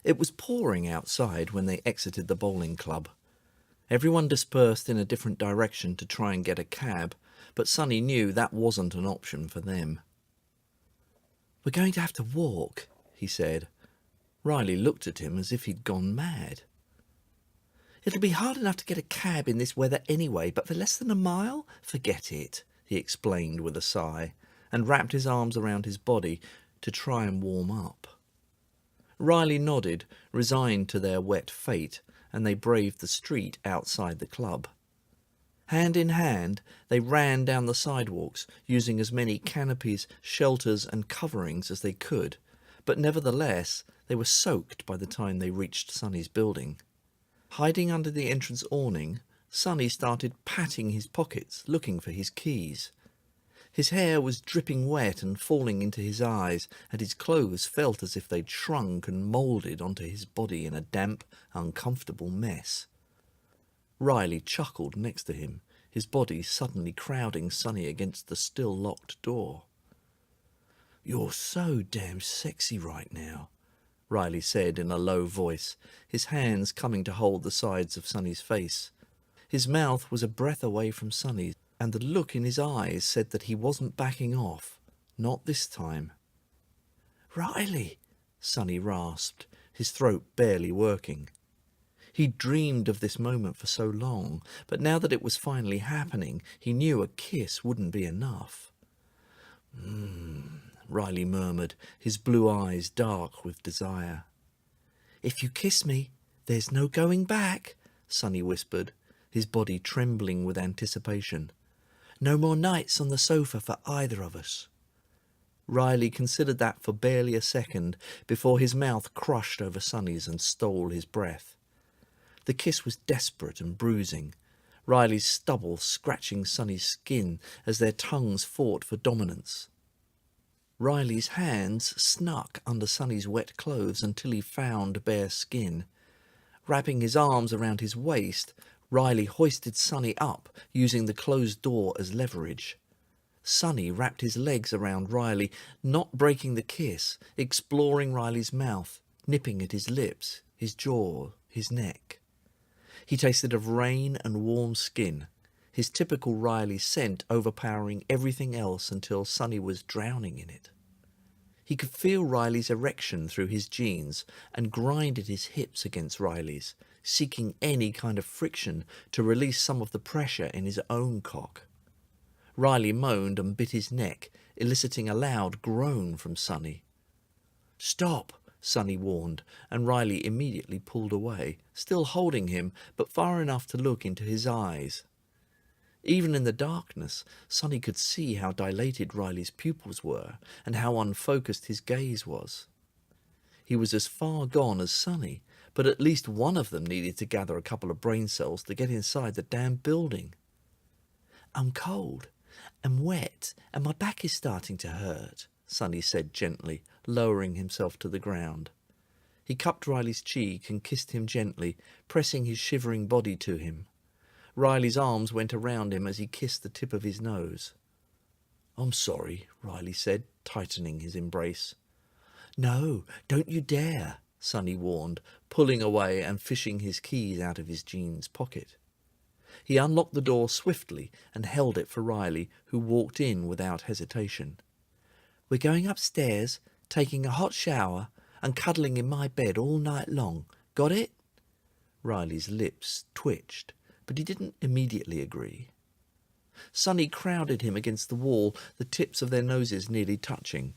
It was pouring outside when they exited the bowling club. Everyone dispersed in a different direction to try and get a cab, but Sonnie knew that wasn't an option for them. "We're going to have to walk," he said. Riley looked at him as if he'd gone mad. "It'll be hard enough to get a cab in this weather anyway, but for less than a mile? Forget it," he explained with a sigh, and wrapped his arms around his body to try and warm up. Riley nodded, resigned to their wet fate, and they braved the street outside the club. Hand in hand, they ran down the sidewalks, using as many canopies, shelters and coverings as they could, but nevertheless they were soaked by the time they reached Sonnie's building. Hiding under the entrance awning, Sonnie started patting his pockets, looking for his keys. His hair was dripping wet and falling into his eyes, and his clothes felt as if they'd shrunk and moulded onto his body in a damp, uncomfortable mess. Riley chuckled next to him, his body suddenly crowding Sonnie against the still locked door. "You're so damn sexy right now," Riley said in a low voice, his hands coming to hold the sides of Sonnie's face. His mouth was a breath away from Sonnie's, and the look in his eyes said that he wasn't backing off. Not this time. "Riley," Sonnie rasped, his throat barely working. He'd dreamed of this moment for so long, but now that it was finally happening, he knew a kiss wouldn't be enough. Riley murmured, his blue eyes dark with desire. "If you kiss me, there's no going back," Sonnie whispered, his body trembling with anticipation. "No more nights on the sofa for either of us." Riley considered that for barely a second before his mouth crushed over Sonnie's and stole his breath. The kiss was desperate and bruising, Riley's stubble scratching Sonnie's skin as their tongues fought for dominance. Riley's hands snuck under Sonnie's wet clothes until he found bare skin. Wrapping his arms around his waist, Riley hoisted Sonnie up, using the closed door as leverage. Sonnie wrapped his legs around Riley, not breaking the kiss, exploring Riley's mouth, nipping at his lips, his jaw, his neck. He tasted of rain and warm skin, his typical Riley scent overpowering everything else until Sonnie was drowning in it. He could feel Riley's erection through his jeans and grinded his hips against Riley's, seeking any kind of friction to release some of the pressure in his own cock. Riley moaned and bit his neck, eliciting a loud groan from Sonnie. "Stop," Sonnie warned, and Riley immediately pulled away, still holding him, but far enough to look into his eyes. Even in the darkness, Sonnie could see how dilated Riley's pupils were and how unfocused his gaze was. He was as far gone as Sonnie, but at least one of them needed to gather a couple of brain cells to get inside the damn building. "I'm cold and wet, and my back is starting to hurt," Sonnie said gently, lowering himself to the ground. He cupped Riley's cheek and kissed him gently, pressing his shivering body to him. Riley's arms went around him as he kissed the tip of his nose. "I'm sorry," Riley said, tightening his embrace. "No, don't you dare," Sonnie warned, pulling away and fishing his keys out of his jeans pocket. He unlocked the door swiftly and held it for Riley, who walked in without hesitation. "We're going upstairs, taking a hot shower, and cuddling in my bed all night long. Got it?" Riley's lips twitched, but he didn't immediately agree. Sonnie crowded him against the wall, the tips of their noses nearly touching.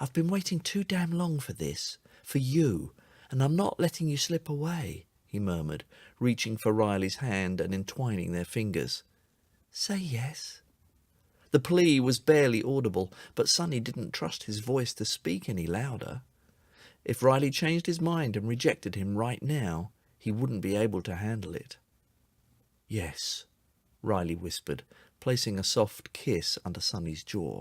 "I've been waiting too damn long for this, for you, and I'm not letting you slip away," he murmured, reaching for Riley's hand and entwining their fingers. "Say yes." The plea was barely audible, but Sonnie didn't trust his voice to speak any louder. If Riley changed his mind and rejected him right now, he wouldn't be able to handle it. "Yes," Riley whispered, placing a soft kiss under Sonnie's jaw.